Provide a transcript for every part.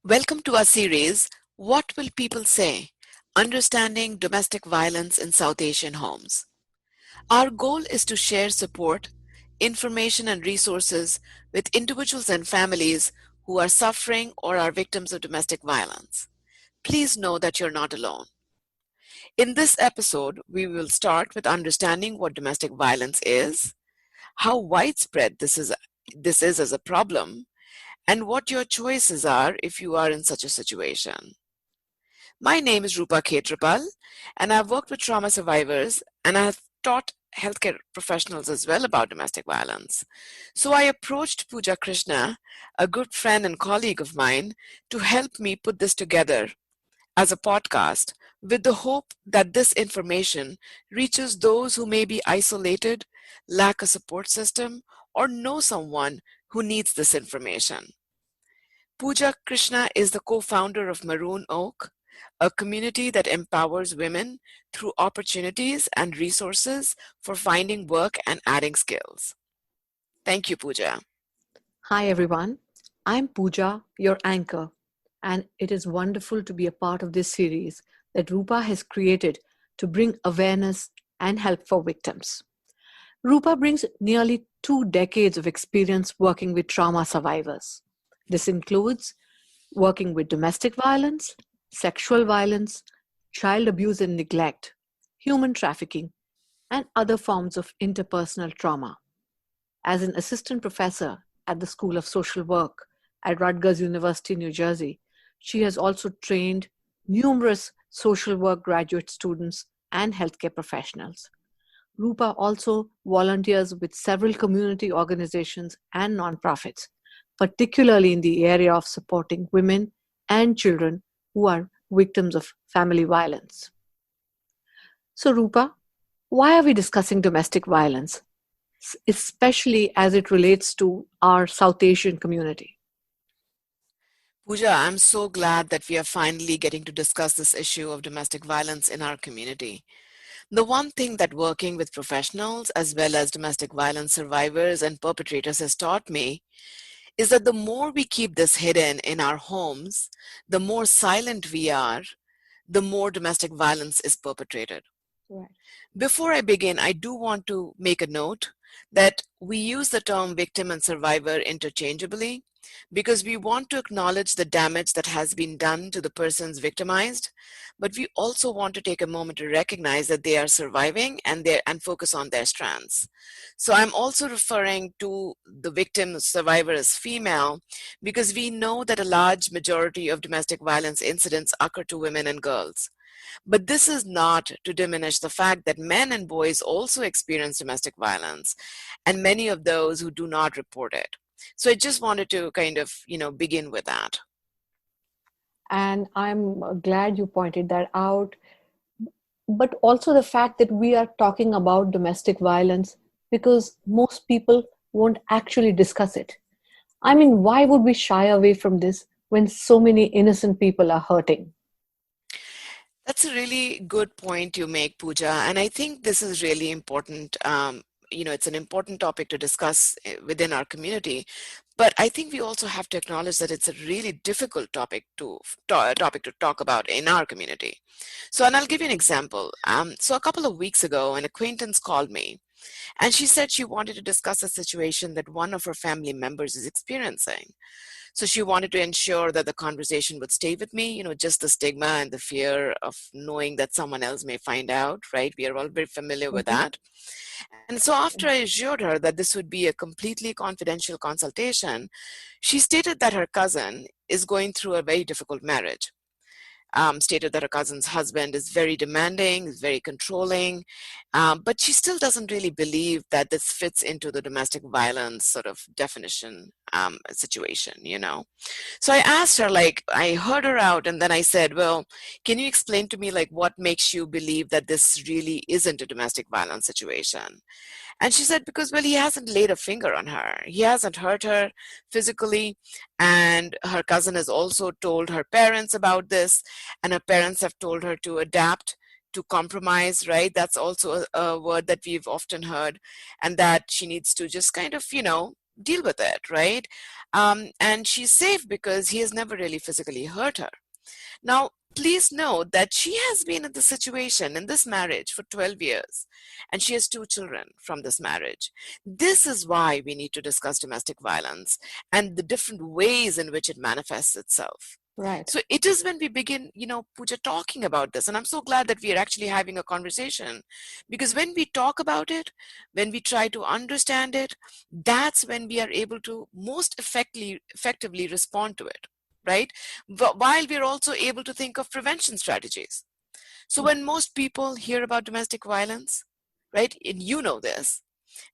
Welcome to our series, What Will People Say? Understanding Domestic Violence in South Asian Homes. Our goal is to share support, information, and resources with individuals and families who are suffering or are victims of domestic violence. Please know that you're not alone. In this episode, we will start with understanding what domestic violence is, how widespread this is as a problem, and what your choices are if you are in such a situation. My name is Rupa Khetarpal, and I've worked with trauma survivors and I have taught healthcare professionals as well about domestic violence. So I approached Pooja Krishna, a good friend and colleague of mine, to help me put this together as a podcast with the hope that this information reaches those who may be isolated, lack a support system, or know someone who needs this information. Pooja Krishna is the co-founder of Maroon Oak, a community that empowers women through opportunities and resources for finding work and adding skills. Thank you, Pooja. Hi, everyone. I'm Pooja, your anchor, and it is wonderful to be a part of this series that Rupa has created to bring awareness and help for victims. Rupa brings nearly 2 decades of experience working with trauma survivors. This includes working with domestic violence, sexual violence, child abuse and neglect, human trafficking, and other forms of interpersonal trauma. As an assistant professor at the School of Social Work at Rutgers University, New Jersey, she has also trained numerous social work graduate students and healthcare professionals. Rupa also volunteers with several community organizations and nonprofits, particularly in the area of supporting women and children who are victims of family violence. So, Rupa, why are we discussing domestic violence, especially as it relates to our South Asian community? Pooja, I'm so glad that we are finally getting to discuss this issue of domestic violence in our community. The one thing that working with professionals as well as domestic violence survivors and perpetrators has taught me is that the more we keep this hidden in our homes, the more silent we are, the more domestic violence is perpetrated. Right. Before I begin, I do want to make a note that we use the term victim and survivor interchangeably because we want to acknowledge the damage that has been done to the persons victimized, but we also want to take a moment to recognize that they are surviving and focus on their strengths. So I'm also referring to the victim survivor as female because we know that a large majority of domestic violence incidents occur to women and girls. But this is not to diminish the fact that men and boys also experience domestic violence, and many of those who do not report it. So I just wanted to kind of, begin with that. And I'm glad you pointed that out. But also the fact that we are talking about domestic violence because most people won't actually discuss it. I mean, why would we shy away from this when so many innocent people are hurting? That's a really good point you make, Pooja. And I think this is really important. It's an important topic to discuss within our community. But I think we also have to acknowledge that it's a really difficult topic to talk about in our community. So, and I'll give you an example. So a couple of weeks ago, an acquaintance called me and she said she wanted to discuss a situation that one of her family members is experiencing. So she wanted to ensure that the conversation would stay with me, just the stigma and the fear of knowing that someone else may find out, right? We are all very familiar with Mhm. that. And so after I assured her that this would be a completely confidential consultation, she stated that her cousin is going through a very difficult marriage. Stated that her cousin's husband is very demanding, is very controlling, but she still doesn't really believe that this fits into the domestic violence sort of definition situation. So I asked her, I heard her out, and then I said, well, can you explain to me, what makes you believe that this really isn't a domestic violence situation? And she said, because, well, he hasn't laid a finger on her. He hasn't hurt her physically. And her cousin has also told her parents about this. And her parents have told her to adapt, to compromise, right? That's also a word that we've often heard. And that she needs to just kind of, deal with it, right? And she's safe because he has never really physically hurt her. Now, please note that she has been in this situation, in this marriage for 12 years, and she has 2 children from this marriage. This is why we need to discuss domestic violence and the different ways in which it manifests itself. Right. So it is when we begin, Pooja, talking about this. And I'm so glad that we are actually having a conversation, because when we talk about it, when we try to understand it, that's when we are able to most effectively respond to it, right? While we're also able to think of prevention strategies. So when most people hear about domestic violence, right, and you know this,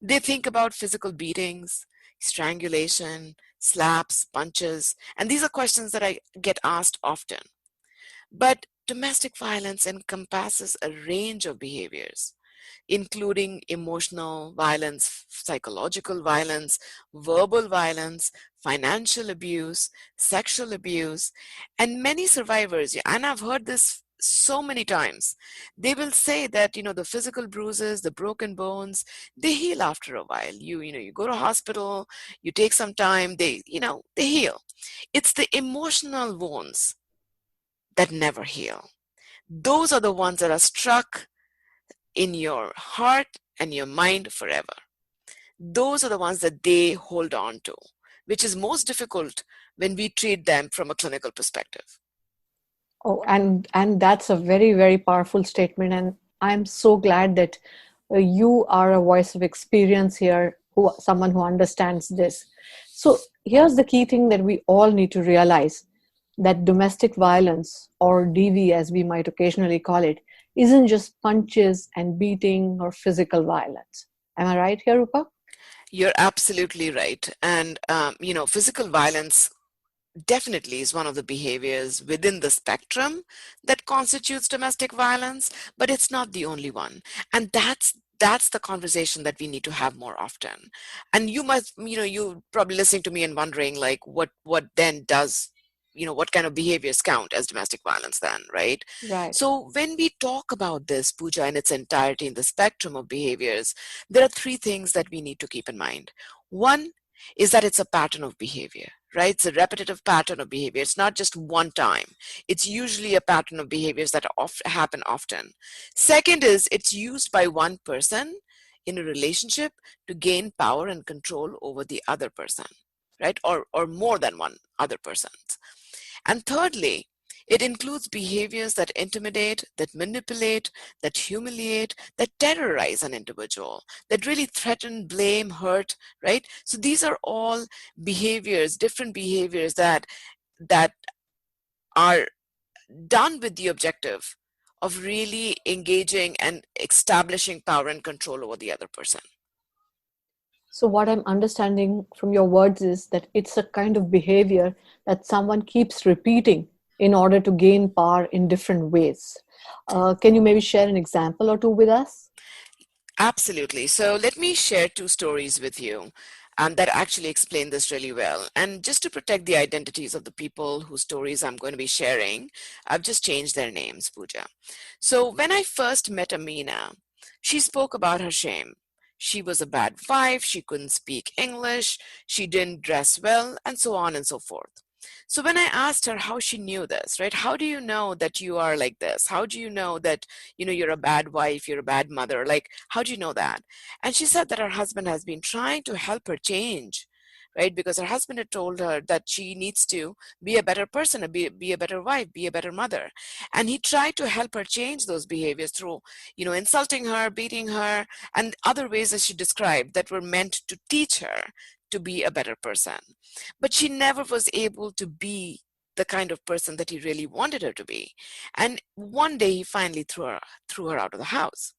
they think about physical beatings, strangulation, slaps, punches, and these are questions that I get asked often. But domestic violence encompasses a range of behaviors, including emotional violence, psychological violence, verbal violence, financial abuse, sexual abuse, and many survivors, and I've heard this so many times, they will say that, the physical bruises, the broken bones, they heal after a while. You go to hospital, you take some time, they heal. It's the emotional wounds that never heal. Those are the ones that are struck in your heart and your mind forever. Those are the ones that they hold on to, which is most difficult when we treat them from a clinical perspective. Oh, and that's a very, very powerful statement. And I'm so glad that you are a voice of experience here, someone who understands this. So here's the key thing that we all need to realize, that domestic violence, or DV as we might occasionally call it, isn't just punches and beating or physical violence. Am I right here, Rupa? You're absolutely right. And, physical violence definitely is one of the behaviors within the spectrum that constitutes domestic violence, but it's not the only one. And that's the conversation that we need to have more often. And you probably listening to me and wondering, like, what then does, what kind of behaviors count as domestic violence then, right? Right. So when we talk about this, Pooja, in its entirety, in the spectrum of behaviors, there are 3 things that we need to keep in mind. One is that it's a pattern of behavior, right? It's a repetitive pattern of behavior. It's not just one time. It's usually a pattern of behaviors that happen often. Second is it's used by one person in a relationship to gain power and control over the other person, right? Or more than one other person. And thirdly, it includes behaviors that intimidate, that manipulate, that humiliate, that terrorize an individual, that really threaten, blame, hurt, right? So these are all behaviors, different behaviors that are done with the objective of really engaging and establishing power and control over the other person. So, what I'm understanding from your words is that it's a kind of behavior that someone keeps repeating in order to gain power in different ways. Can you maybe share an example or two with us? Absolutely. So let me share 2 stories with you that actually explain this really well. And just to protect the identities of the people whose stories I'm going to be sharing, I've just changed their names, Pooja. So when I first met Amina, she spoke about her shame. She was a bad wife, she couldn't speak English, she didn't dress well, and so on and so forth. So when I asked her how she knew this, right? How do you know that you are like this? How do you know that, you're a bad wife, you're a bad mother? Like, how do you know that? And she said that her husband has been trying to help her change, right? Because her husband had told her that she needs to be a better person, be a better wife, be a better mother. And he tried to help her change those behaviors through, insulting her, beating her, and other ways as she described that were meant to teach her to be a better person. But she never was able to be the kind of person that he really wanted her to be. And one day he finally threw her out of the house.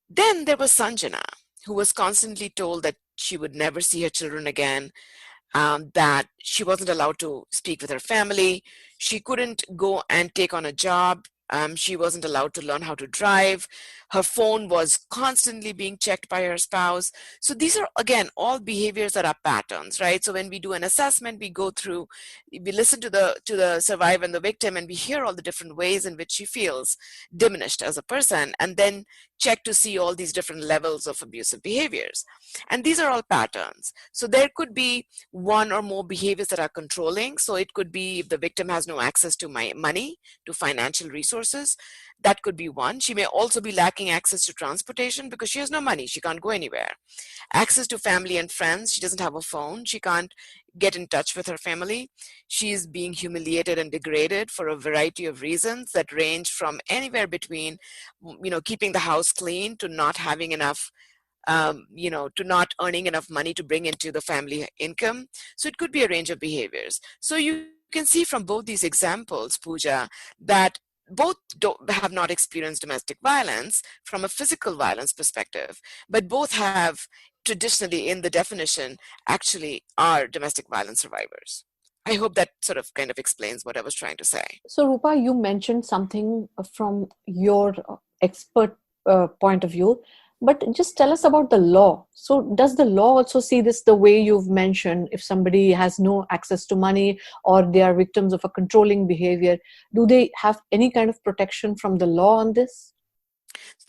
Then there was Sanjana, who was constantly told that she would never see her children again, that she wasn't allowed to speak with her family. She couldn't go and take on a job. She wasn't allowed to learn how to drive. Her phone was constantly being checked by her spouse. So these are, again, all behaviors that are patterns, right? So when we do an assessment, we go through, we listen to the survivor and the victim, and we hear all the different ways in which she feels diminished as a person. And then check to see all these different levels of abusive behaviors. And these are all patterns. So there could be one or more behaviors that are controlling. So it could be if the victim has no access to money, to financial resources, that could be one. She may also be lacking access to transportation because she has no money. She can't go anywhere. Access to family and friends. She doesn't have a phone. She can't get in touch with her family. She is being humiliated and degraded for a variety of reasons that range from anywhere between, keeping the house clean to not having enough, to not earning enough money to bring into the family income. So it could be a range of behaviors. So you can see from both these examples, Pooja, that both have not experienced domestic violence from a physical violence perspective, but both have traditionally in the definition actually are domestic violence survivors. I hope that sort of kind of explains what I was trying to say. So, Rupa, you mentioned something from your expert point of view, but just tell us about the law. So, does the law also see this the way you've mentioned? If somebody has no access to money or they are victims of a controlling behavior, do they have any kind of protection from the law on this?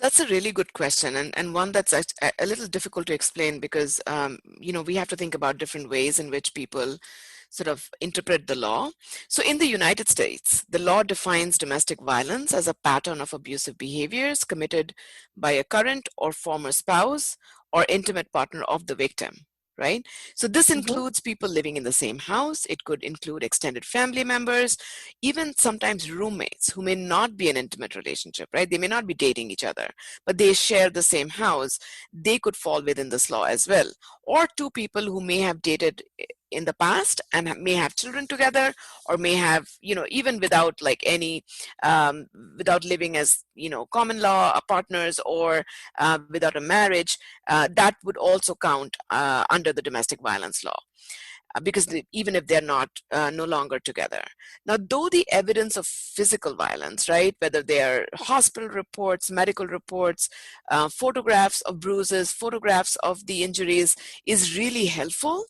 That's a really good question, and one that's a little difficult to explain because, we have to think about different ways in which people sort of interpret the law. So in the United States, the law defines domestic violence as a pattern of abusive behaviors committed by a current or former spouse or intimate partner of the victim. Right? So this Mhm. includes people living in the same house. It could include extended family members, even sometimes roommates who may not be an intimate relationship, right? They may not be dating each other, but they share the same house. They could fall within this law as well. Or two people who may have dated in the past and may have children together, or may have, even without like any, without living as, common law partners, or without a marriage, that would also count under the domestic violence law, because even if they're not no longer together. Now, though the evidence of physical violence, right, whether they are hospital reports, medical reports, photographs of bruises, photographs of the injuries is really helpful,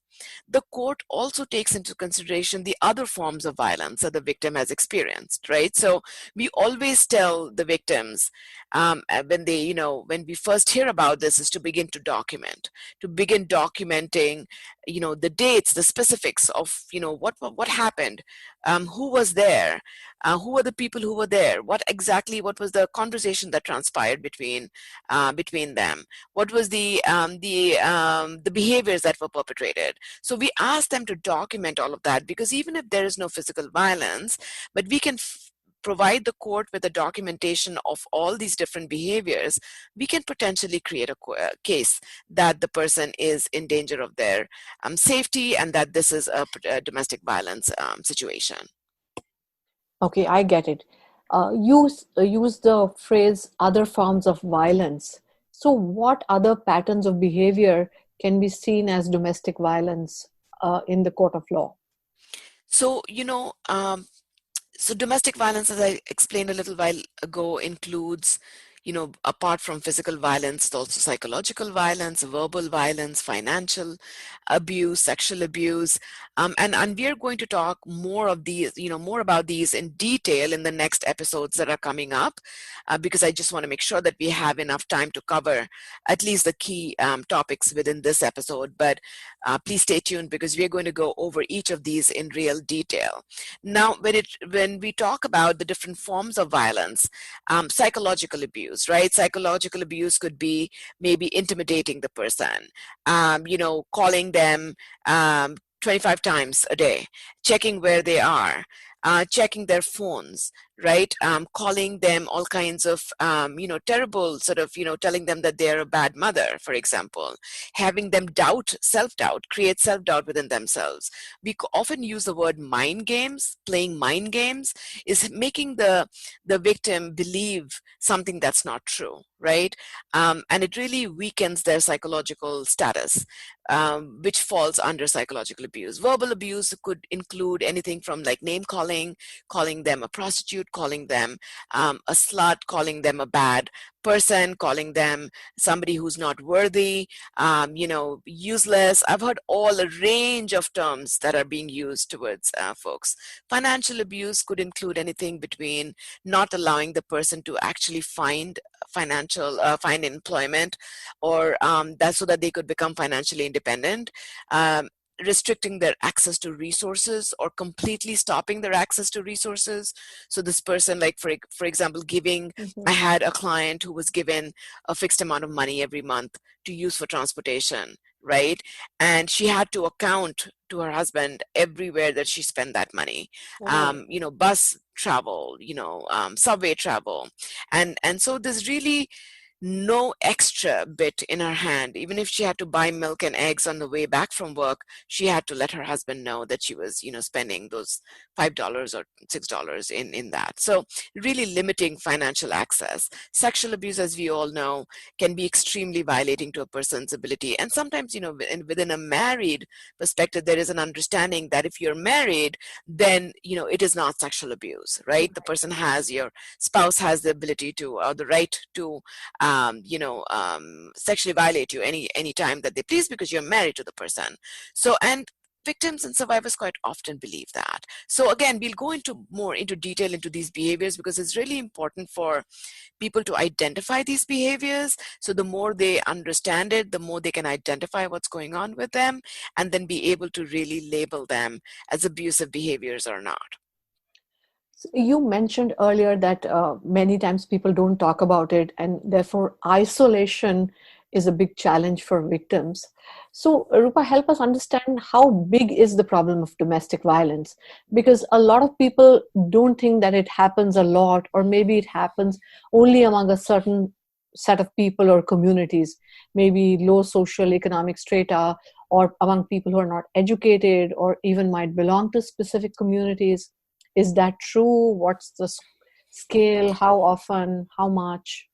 the court also takes into consideration the other forms of violence that the victim has experienced, right? So we always tell the victims, when they, when we first hear about this, is to begin to document, to begin documenting, the dates, the specifics of, what happened, who was there, who were the people who were there, what was the conversation that transpired between them, what was the behaviors that were perpetrated. So we ask them to document all of that, because even if there is no physical violence, but we can provide the court with a documentation of all these different behaviors, we can potentially create a case that the person is in danger of their safety, and that this is a domestic violence situation. Okay, I get it. Use the phrase other forms of violence. So, what other patterns of behavior can be seen as domestic violence in the court of law? So, so domestic violence, as I explained a little while ago, includes, apart from physical violence, also psychological violence, verbal violence, financial abuse, sexual abuse. And we are going to talk more of these, more about these in detail in the next episodes that are coming up, because I just want to make sure that we have enough time to cover at least the key topics within this episode. But please stay tuned, because we are going to go over each of these in real detail. Now, when we talk about the different forms of violence, psychological abuse, right? Psychological abuse could be maybe intimidating the person, calling them 25 times a day, checking where they are, checking their phones, right? Calling them all kinds of, terrible sort of, telling them that they're a bad mother, for example, having them self-doubt, create self-doubt within themselves. We often use the word mind games. Playing mind games is making the victim believe something that's not true, right? And it really weakens their psychological status, which falls under psychological abuse. Verbal abuse could include anything from like name calling, calling them a prostitute, calling them a slut, calling them a bad person, calling them somebody who's not worthy, useless. I've heard all a range of terms that are being used towards folks. Financial abuse could include anything between not allowing the person to actually find find employment, or that so that they could become financially independent. Restricting their access to resources or completely stopping their access to resources. So this person, like for example, I had a client who was given a fixed amount of money every month to use for transportation, right? And she had to account to her husband everywhere that she spent that money. Oh. Bus travel, subway travel. And so there's really no extra bit in her hand. Even if she had to buy milk and eggs on the way back from work, she had to let her husband know that she was, spending those $5 or $6 in that. So really limiting financial access. Sexual abuse, as we all know, can be extremely violating to a person's ability. And sometimes, within a married perspective, there is an understanding that if you're married, then, it is not sexual abuse, right? The person has, your spouse has the ability to, or the right to, sexually violate you any time that they please, because you're married to the person. So, and victims and survivors quite often believe that. So again, we'll go into more into detail into these behaviors, because it's really important for people to identify these behaviors. So the more they understand it, the more they can identify what's going on with them, and then be able to really label them as abusive behaviors or not. So you mentioned earlier that many times people don't talk about it, and therefore isolation is a big challenge for victims. So, Rupa, help us understand how big is the problem of domestic violence? Because a lot of people don't think that it happens a lot, or maybe it happens only among a certain set of people or communities, maybe low social economic strata, or among people who are not educated, or even might belong to specific communities. Is that true? What's the scale? How often? How much?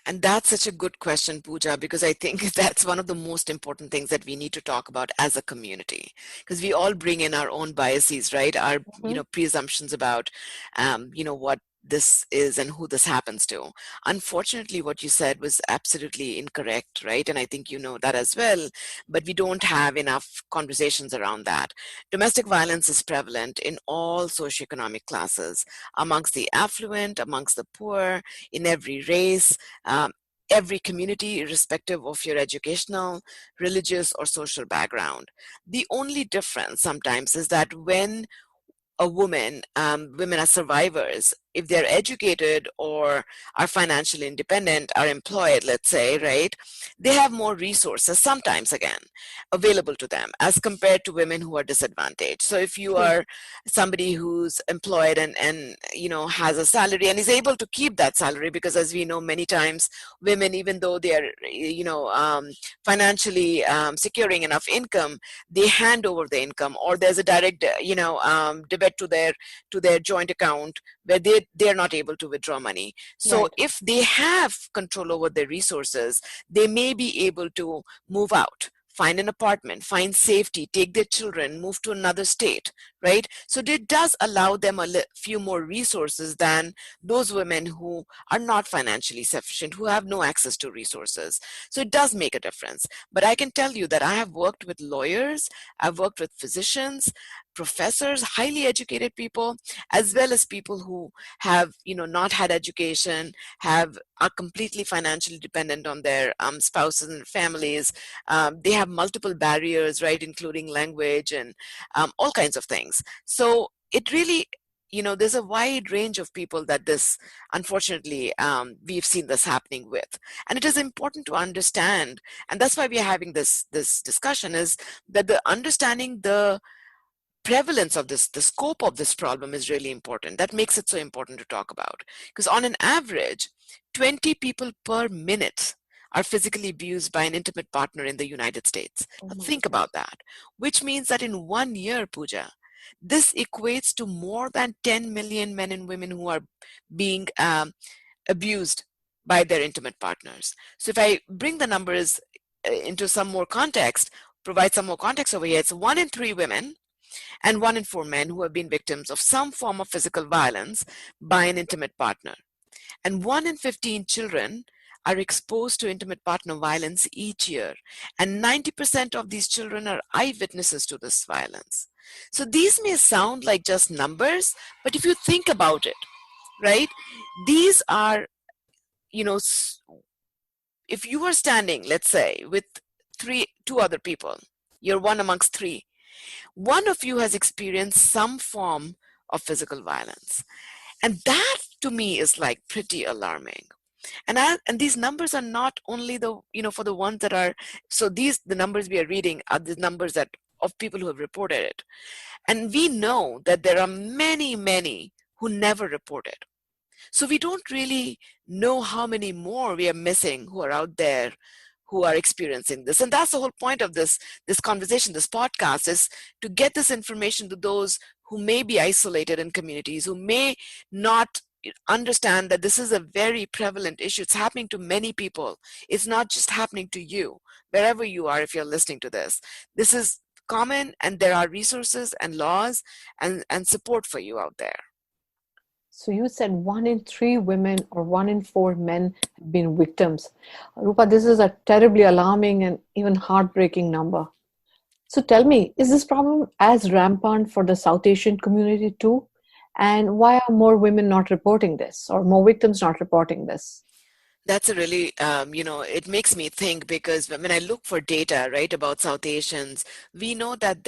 And that's such a good question, Pooja, because I think that's one of the most important things that we need to talk about as a community, because we all bring in our own biases, right? Our, Mhm. presumptions about, what this is and who this happens to. Unfortunately, what you said was absolutely incorrect, right? And I think you know that as well, but we don't have enough conversations around that. Domestic violence is prevalent in all socioeconomic classes, amongst the affluent, amongst the poor, in every race, um, every community, irrespective of your educational, religious, or social background. The only difference sometimes is that when women are survivors, if they're educated or are financially independent, are employed, let's say, right, they have more resources sometimes, again, available to them as compared to women who are disadvantaged. So if you True. are somebody who's employed and has a salary and is able to keep that salary, because as we know, many times women, even though they are financially securing enough income, they hand over the income, or there's a direct debit to their joint account where they're not able to withdraw money. So Right. if they have control over their resources, they may be able to move out, find an apartment, find safety, take their children, move to another state, right? So it does allow them a few more resources than those women who are not financially sufficient, who have no access to resources. So it does make a difference. But I can tell you that I have worked with lawyers, I've worked with physicians, professors, highly educated people, as well as people who have, not had education, are completely financially dependent on their spouses and families. They have multiple barriers, right, including language and all kinds of things. So it really, there's a wide range of people that this, unfortunately, we've seen this happening with. And it is important to understand, and that's why we are having this discussion, is that the understanding the prevalence of this, the scope of this problem is really important. That makes it so important to talk about. Because on an average, 20 people per minute are physically abused by an intimate partner in the United States. Oh Now my think God. about that, which means that in 1 year, Pooja, this equates to more than 10 million men and women who are being abused by their intimate partners. So if I bring the numbers into some more context, provide some more context over here, it's 1 in 3 women and 1 in 4 men who have been victims of some form of physical violence by an intimate partner. And 1 in 15 children are exposed to intimate partner violence each year, and 90% of these children are eyewitnesses to this violence. So these may sound like just numbers, but if you think about it, right, these are, if you were standing, let's say, with two other people, you're one amongst three, one of you has experienced some form of physical violence. And that to me is like pretty alarming. And these numbers are not only for the ones that are, so the numbers we are reading are the numbers that of people who have reported it. And we know that there are many, many who never report it. So we don't really know how many more we are missing who are out there who are experiencing this. And that's the whole point of this conversation, this podcast, is to get this information to those who may be isolated in communities, who may not understand that this is a very prevalent issue. It's happening to many people. It's not just happening to you, wherever you are, if you're listening to this. This is common, and there are resources and laws and support for you out there. So you said 1 in 3 women or 1 in 4 men have been victims. Rupa, this is a terribly alarming and even heartbreaking number. So tell me, is this problem as rampant for the South Asian community too? And why are more women not reporting this, or more victims not reporting this? That's a really, it makes me think, because when I look for data, right, about South Asians, we know that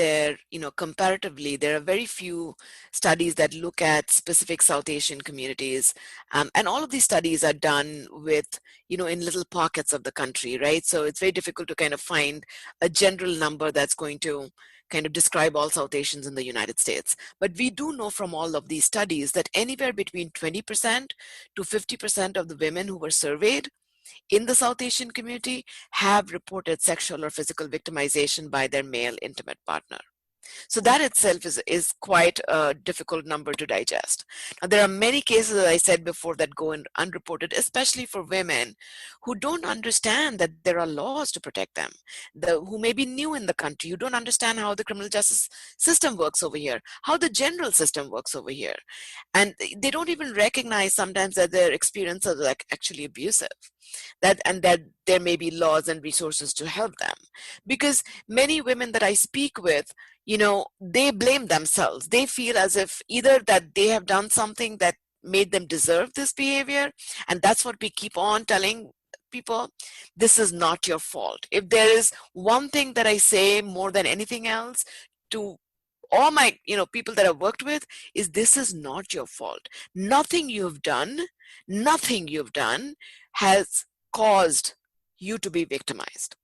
comparatively, there are very few studies that look at specific South Asian communities. And all of these studies are done with, in little pockets of the country, right? So it's very difficult to kind of find a general number that's going to kind of describe all South Asians in the United States. But we do know from all of these studies that anywhere between 20% to 50% of the women who were surveyed in the South Asian community have reported sexual or physical victimization by their male intimate partner. So that itself is quite a difficult number to digest. Now, there are many cases, as I said before, that go in unreported, especially for women who don't understand that there are laws to protect them, who may be new in the country, who don't understand how the criminal justice system works over here, how the general system works over here. And they don't even recognize sometimes that their experiences are like actually abusive, that there may be laws and resources to help them. Because many women that I speak with, they blame themselves. They feel as if either that they have done something that made them deserve this behavior, and that's what we keep on telling people: this is not your fault. If there is one thing that I say more than anything else to all my people that I've worked with, is this is not your fault. Nothing you've done has caused you to be victimized.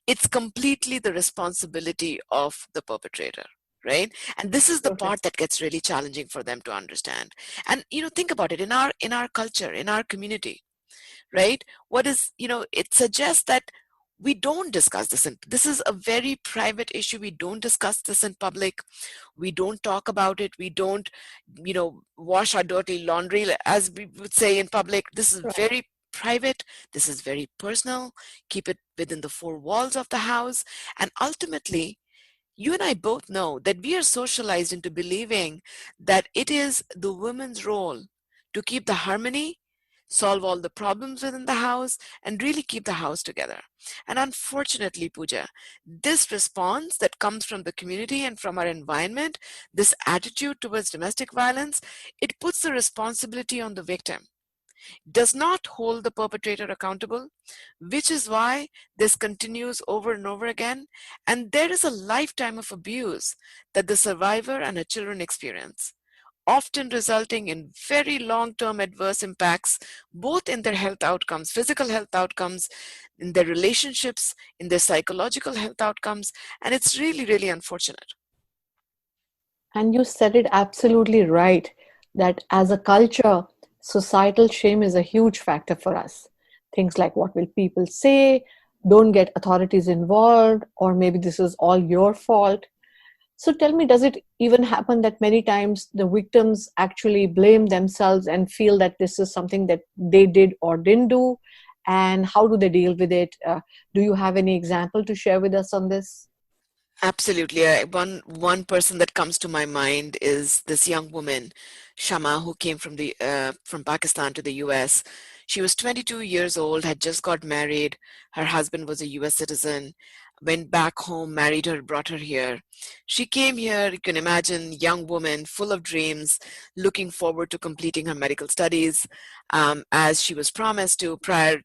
It's completely the responsibility of the perpetrator, right? And this is the part that gets really challenging for them to understand. And think about it, in our culture, in our community, right? It suggests that we don't discuss this. This is a very private issue. We don't discuss this in public. We don't talk about it. We don't, wash our dirty laundry, as we would say, in public. This is very private. This is very personal. Keep it within the four walls of the house. And ultimately, you and I both know that we are socialized into believing that it is the woman's role to keep the harmony, solve all the problems within the house, and really keep the house together. And unfortunately, Pooja, this response that comes from the community and from our environment, this attitude towards domestic violence, it puts the responsibility on the victim, does not hold the perpetrator accountable, which is why this continues over and over again. And there is a lifetime of abuse that the survivor and her children experience, often resulting in very long-term adverse impacts, both in their health outcomes, physical health outcomes, in their relationships, in their psychological health outcomes. And it's really, really unfortunate. And you said it absolutely right, that as a culture, societal shame is a huge factor for us. Things like, what will people say? Don't get authorities involved, or maybe this is all your fault. So tell me, does it even happen that many times the victims actually blame themselves and feel that this is something that they did or didn't do? And how do they deal with it? Do you have any example to share with us on this? Absolutely. One person that comes to my mind is this young woman, Shama, who came from Pakistan to the US. She was 22 years old, had just got married. Her husband was a US citizen, went back home, married her, brought her here. She came here, you can imagine, young woman, full of dreams, looking forward to completing her medical studies as she was promised to prior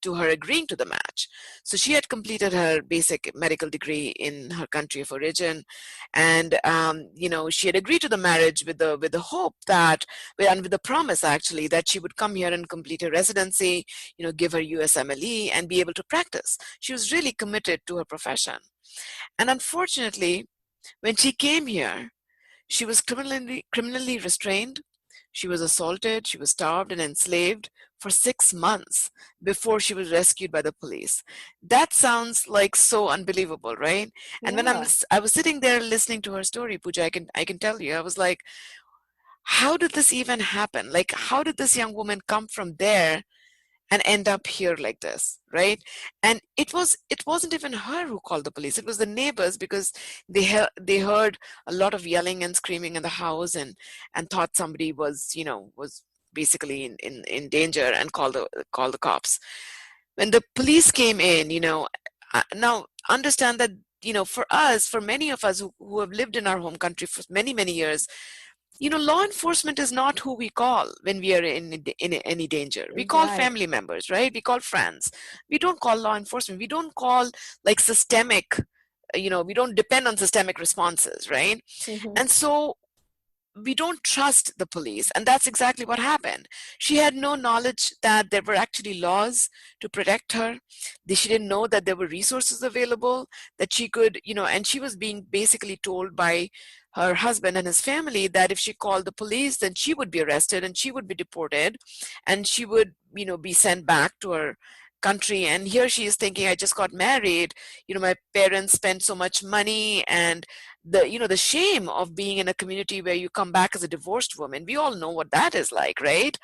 to her agreeing to the match. So she had completed her basic medical degree in her country of origin, and she had agreed to the marriage with the hope that, and with the promise actually, that she would come here and complete her residency, give her USMLE and be able to practice. She was really committed to her profession, and unfortunately, when she came here, she was criminally restrained. She was assaulted, she was starved and enslaved for 6 months before she was rescued by the police. That sounds like so unbelievable, right? And when Yeah, I was sitting there listening to her story, Pooja, I can tell you, I was like, how did this even happen? Like, how did this young woman come from there and end up here like this, right? And it wasn't even her who called the police. It was the neighbors, because they heard a lot of yelling and screaming in the house, and thought somebody was basically in danger, and called the cops. When the police came in, now understand that, for us, for many of us who have lived in our home country for many many years, law enforcement is not who we call when we are in any danger. We call right. family members, right? We call friends. We don't call law enforcement. We don't call like systemic, we don't depend on systemic responses, right? Mm-hmm. And so we don't trust the police, and that's exactly what happened. She had no knowledge that there were actually laws to protect her. She didn't know that there were resources available that she could, and she was being basically told by her husband and his family that if she called the police, then she would be arrested and she would be deported, and she would, be sent back to her country. And here she is thinking, I just got married, my parents spent so much money, and the shame of being in a community where you come back as a divorced woman, we all know what that is like, right?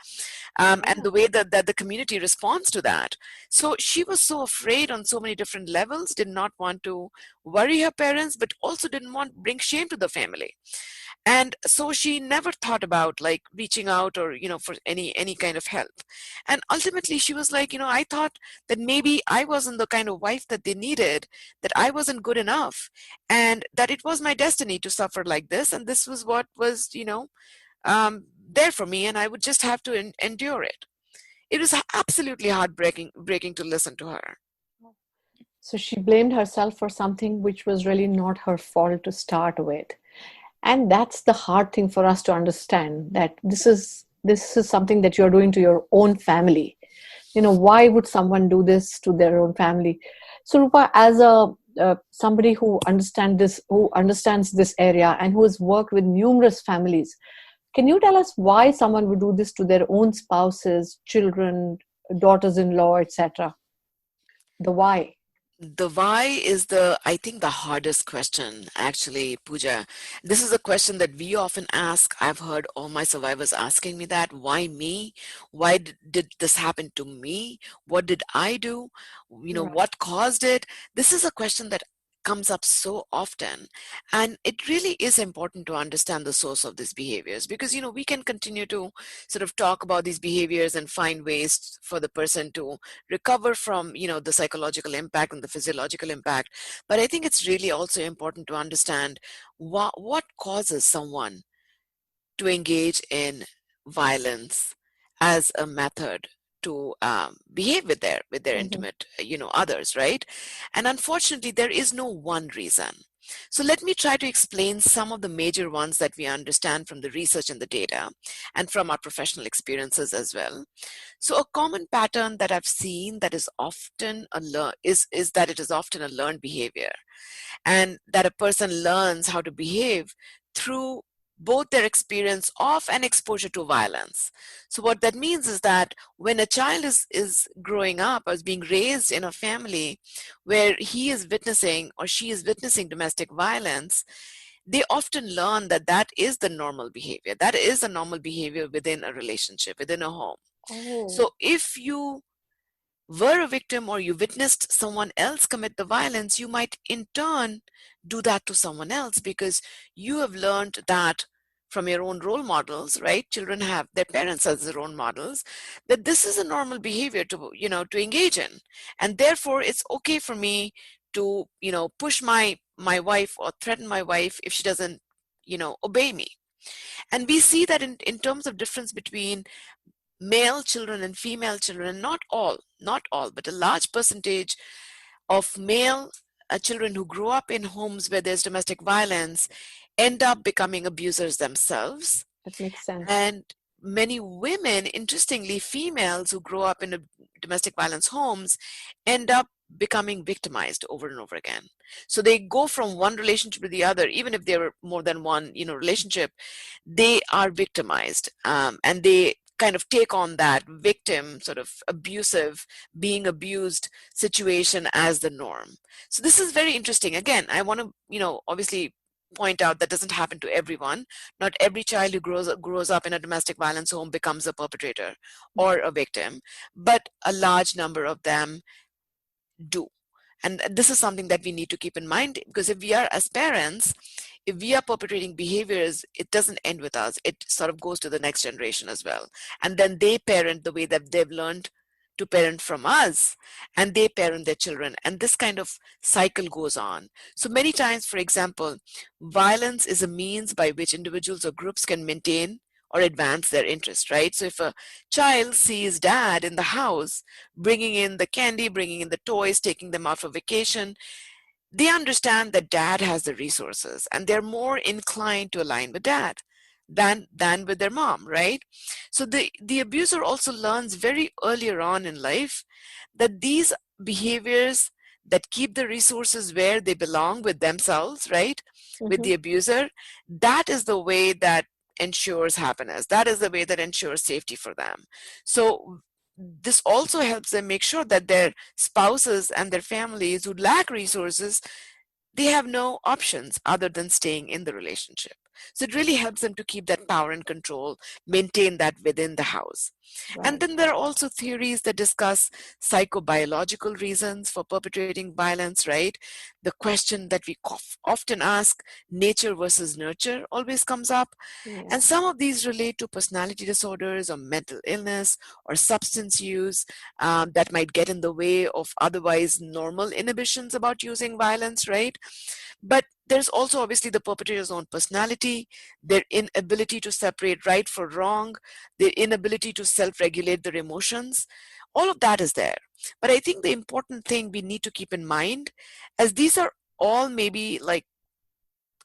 And Yeah. the way that the community responds to that. So she was so afraid on so many different levels, did not want to worry her parents, but also didn't want to bring shame to the family. And so she never thought about like reaching out, or for any kind of help. And ultimately she was like, I thought that maybe I wasn't the kind of wife that they needed, that I wasn't good enough, and that it was my destiny to suffer like this, and this was what was, there for me, and I would just have to endure it. It was absolutely heartbreaking breaking to listen to her. So she blamed herself for something which was really not her fault to start with. And that's the hard thing for us to understand, that this is something that you're doing to your own family. Why would someone do this to their own family? So Rupa, as a somebody who understands this area and who has worked with numerous families, can you tell us why someone would do this to their own spouses, children, daughters-in-law, etc.? The why. The why is I think, the hardest question, actually, Pooja. This is a question that we often ask. I've heard all my survivors asking me that. Why me? Why did this happen to me? What did I do? Right. What caused it? This is a question that comes up so often. And it really is important to understand the source of these behaviors, because, we can continue to sort of talk about these behaviors and find ways for the person to recover from the psychological impact and the physiological impact. But I think it's really also important to understand what causes someone to engage in violence as a method to behave with their Mhm. intimate others, right? And unfortunately there is no one reason. So let me try to explain some of the major ones that we understand from the research and the data, and from our professional experiences as well. So a common pattern that I've seen that is often is that it is often a learned behavior, and that a person learns how to behave through both their experience of and exposure to violence. So what that means is that when a child is growing up or is being raised in a family where he is witnessing or she is witnessing domestic violence, they often learn that that is the normal behavior. That is a normal behavior within a relationship, within a home. Oh, So if you were a victim or you witnessed someone else commit the violence, you might in turn do that to someone else, because you have learned that from your own role models, right? Children have their parents as their role models, that this is a normal behavior to, to engage in. And therefore, it's okay for me to, push my wife or threaten my wife if she doesn't, obey me. And we see that in terms of difference between male children and female children, not all, but a large percentage of male children who grow up in homes where there's domestic violence end up becoming abusers themselves. That makes sense. And many women, interestingly, females who grow up in domestic violence homes, end up becoming victimized over and over again. So they go from one relationship to the other, even if there were more than one, relationship, they are victimized, and they kind of take on that victim, sort of abusive, being abused situation as the norm. So this is very interesting. Again, I want to, obviously point out that doesn't happen to everyone. Not every child who grows up in a domestic violence home becomes a perpetrator or a victim, but a large number of them do. And this is something that we need to keep in mind, because if we are, as parents, if we are perpetrating behaviors, it doesn't end with us. It sort of goes to the next generation as well. And then they parent the way that they've learned to parent from us, and they parent their children. And this kind of cycle goes on. So many times, for example, violence is a means by which individuals or groups can maintain or advance their interest, right? So if a child sees dad in the house, bringing in the candy, bringing in the toys, taking them out for vacation, they understand that dad has the resources, and they're more inclined to align with dad than with their mom, right? So the abuser also learns very earlier on in life that these behaviors that keep the resources where they belong with themselves, right, with the abuser, that is the way that ensures happiness. That is the way that ensures safety for them. So this also helps them make sure that their spouses and their families who lack resources, they have no options other than staying in the relationship. So it really helps them to keep that power and control, maintain that within the house. And Right. then there are also theories that discuss psychobiological reasons for perpetrating violence, right? The question that we often ask, nature versus nurture, always comes up. Yeah. And some of these relate to personality disorders or mental illness or substance use that might get in the way of otherwise normal inhibitions about using violence, right? But there's also obviously the perpetrator's own personality, their inability to separate right from wrong, their inability to self-regulate their emotions. All of that is there. But I think the important thing we need to keep in mind, as these are all maybe like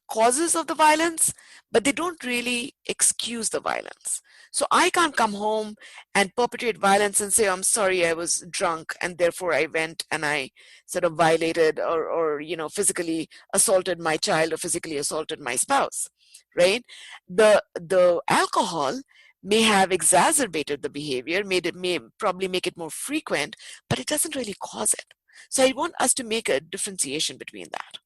causes of the violence, but they don't really excuse the violence. So I can't come home and perpetrate violence and say, I'm sorry, I was drunk, and therefore I went and I sort of violated or physically assaulted my child or physically assaulted my spouse, right? The alcohol may have exacerbated the behavior, may probably make it more frequent, but it doesn't really cause it. So I want us to make a differentiation between that.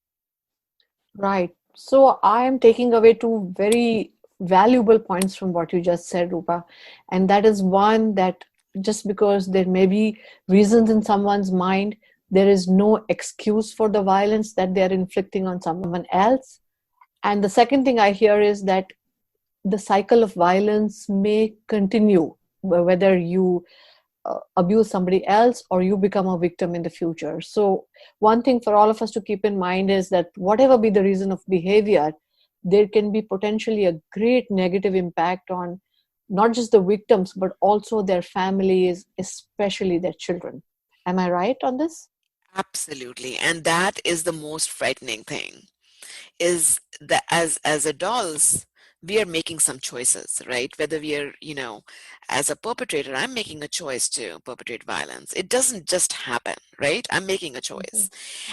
Right. So I am taking away two very valuable points from what you just said, Rupa. And that is one, that just because there may be reasons in someone's mind, there is no excuse for the violence that they're inflicting on someone else. And the second thing I hear is that the cycle of violence may continue, whether you abuse somebody else or you become a victim in the future. So one thing for all of us to keep in mind is that whatever be the reason of behavior, there can be potentially a great negative impact on not just the victims, but also their families, especially their children. Am I right on this? Absolutely. And that is the most frightening thing, is that as adults, we are making some choices, right? Whether we are, as a perpetrator, I'm making a choice to perpetrate violence. It doesn't just happen, right? I'm making a choice.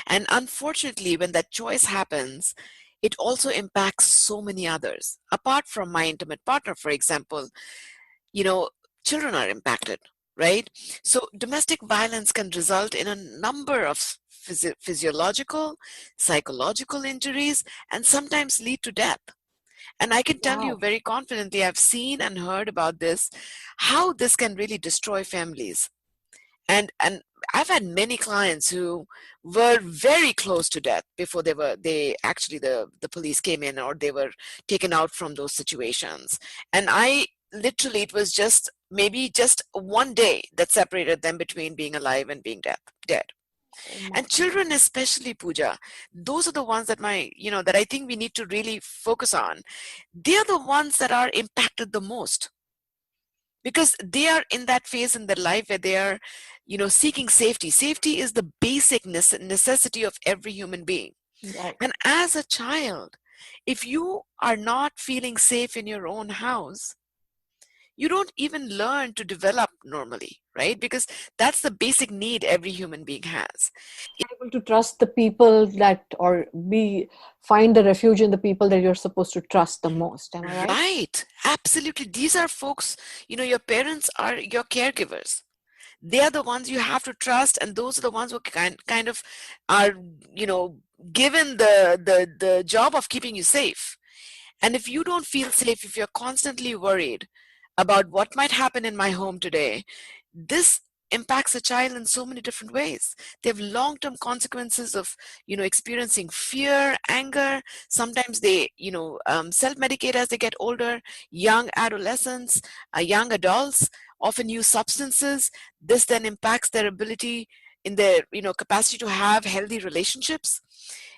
And unfortunately, when that choice happens, it also impacts so many others. Apart from my intimate partner, for example, you know, children are impacted, right? So domestic violence can result in a number of physiological, psychological injuries, and sometimes lead to death. And I can tell you Wow. very confidently, I've seen and heard about this, how this can really destroy families. And I've had many clients who were very close to death before the police came in, or they were taken out from those situations. And I literally, it was just maybe just one day that separated them between being alive and being dead. Oh my And children especially, Pooja, those are the ones that that I think we need to really focus on. They are the ones that are impacted the most, because they are in that phase in their life where they are seeking safety. Safety is the basic necessity of every human being. right. And as a child, if you are not feeling safe in your own house, you don't even learn to develop normally, right? Because that's the basic need every human being has. Able to trust the people that, or be find the refuge in the people that you're supposed to trust the most. Am I right? Right, absolutely. These are folks, your parents are your caregivers. They are the ones you have to trust, and those are the ones who kind of are, given the job of keeping you safe. And if you don't feel safe, if you're constantly worried about what might happen in my home today, this impacts a child in so many different ways. They have long-term consequences of, experiencing fear, anger. Sometimes they, self-medicate as they get older. Young adolescents, young adults often use substances. This then impacts their ability in their, capacity to have healthy relationships.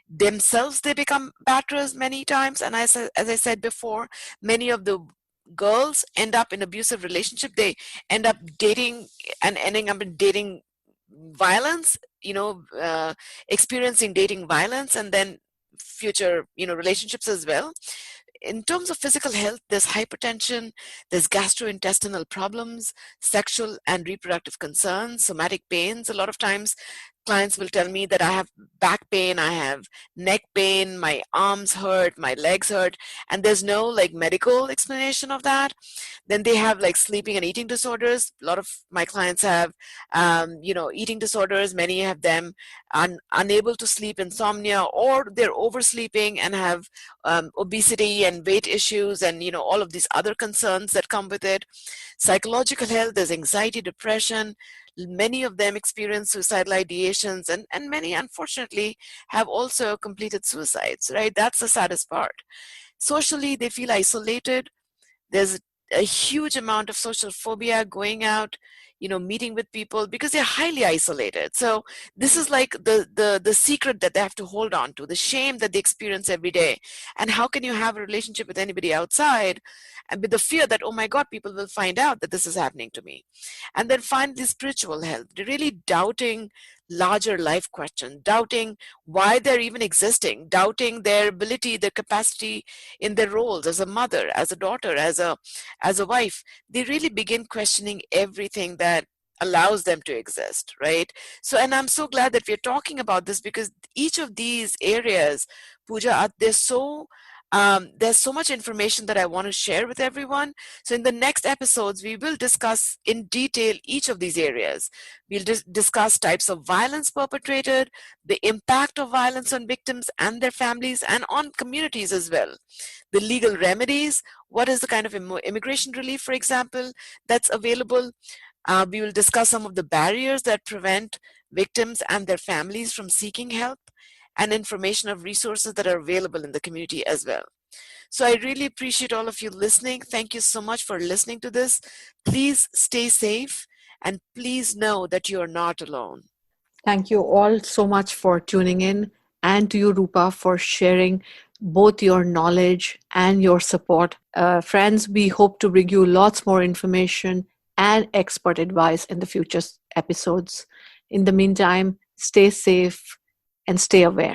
Themselves, they become batterers many times. And as I said before, many of the girls end up in abusive relationship. They end up dating and ending up in dating violence, experiencing dating violence, and then future, relationships as well. In terms of physical health, there's hypertension, there's gastrointestinal problems, sexual and reproductive concerns, somatic pains. A lot of times clients will tell me that I have back pain, I have neck pain, my arms hurt, my legs hurt, and there's no like medical explanation of that. Then they have like sleeping and eating disorders. A lot of my clients have, eating disorders. Many have them unable to sleep, insomnia, or they're oversleeping and have obesity and weight issues, and all of these other concerns that come with it. Psychological health, there's anxiety, depression. Many of them experience suicidal ideations, and many unfortunately have also completed suicides, right? That's the saddest part. Socially, they feel isolated. There's a huge amount of social phobia, going out, meeting with people, because they're highly isolated. So this is like the secret that they have to hold on to, the shame that they experience every day. And how can you have a relationship with anybody outside, and with the fear that, oh my God, people will find out that this is happening to me. And then finally, spiritual health. They're really doubting larger life questions, doubting why they're even existing, doubting their ability, their capacity in their roles as a mother, as a daughter, as a wife. They really begin questioning everything that allows them to exist, right? So, and I'm so glad that we're talking about this, because each of these areas, Pooja, there's so much information that I want to share with everyone. So in the next episodes, we will discuss in detail each of these areas. We'll discuss types of violence perpetrated, the impact of violence on victims and their families, and on communities as well. The legal remedies, what is the kind of immigration relief, for example, that's available. We will discuss some of the barriers that prevent victims and their families from seeking help, and information of resources that are available in the community as well. So I really appreciate all of you listening. Thank you so much for listening to this. Please stay safe, and please know that you are not alone. Thank you all so much for tuning in, and to you, Rupa, for sharing both your knowledge and your support. Friends, we hope to bring you lots more information and expert advice in the future episodes. In the meantime, stay safe and stay aware.